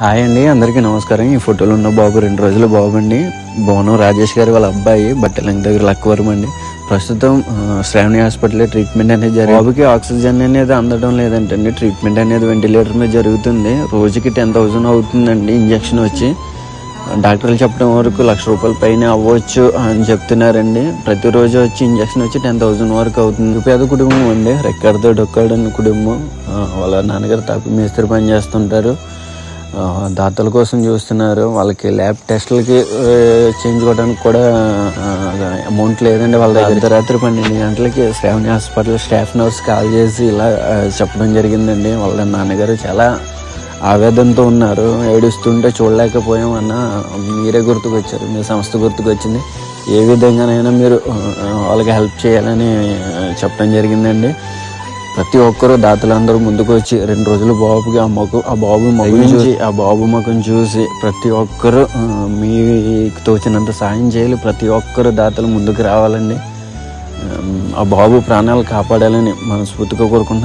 Hi అండి, అందరికీ నమస్కారం. ఈ ఫోటోలో ఉన్న బాబు 2 రోజుల బాబు అండి. బోనం రాజేష్ గారి వాళ్ళ అబ్బాయి బట్టలంక దగ్గర లక్కవరం అండి. ప్రస్తుతం శ్రావణి హాస్పిటల్లో ట్రీట్మెంట్ అనేది జరిగింది. బాబుకి ఆక్సిజన్ అనేది అందడం లేదంటండి. ట్రీట్మెంట్ అనేది వెంటిలేటర్ మీద జరుగుతుంది. రోజుకి 10,000 అవుతుందండి ఇంజక్షన్ వచ్చి. డాక్టర్లు చెప్పడం వరకు ₹1,00,000 పైన అవ్వచ్చు అని చెప్తున్నారండి. ప్రతిరోజు వచ్చి ఇంజక్షన్ వచ్చి 10,000 వరకు అవుతుంది. పేద కుటుంబం అండి, రెక్కడితో డొక్కాడని కుటుంబం. వాళ్ళ నాన్నగారు తాపి మేస్త్రి పని చేస్తుంటారు. దాతల కోసం చూస్తున్నారు. వాళ్ళకి ల్యాబ్ టెస్టులకి చేయించుకోవడానికి కూడా అమౌంట్ లేదండి వాళ్ళ దగ్గర. అర్ధరాత్రి 12 గంటలకి Shravani hospital staff nurse call చేసి ఇలా చెప్పడం జరిగిందండి. వాళ్ళ నాన్నగారు చాలా ఆవేదనతో ఉన్నారు. ఏడుస్తుంటే చూడలేకపోయాం అన్న, మీరే గుర్తుకొచ్చారు, మీ సంస్థ గుర్తుకొచ్చింది. ఏ విధంగానైనా మీరు వాళ్ళకి హెల్ప్ చేయాలని చెప్పడం జరిగిందండి. ప్రతి ఒక్కరూ దాతలందరూ ముందుకు వచ్చి 2 రోజులు బాబుకి ఆ బాబు ముఖం చూసి ప్రతి ఒక్కరూ మీకు తోచినంత సాయం చేయాలి. ప్రతి ఒక్కరూ దాతలు ముందుకు రావాలండి. ఆ బాబు ప్రాణాలు కాపాడాలని మనస్ఫూర్తిగా కోరుకుంటున్నాను.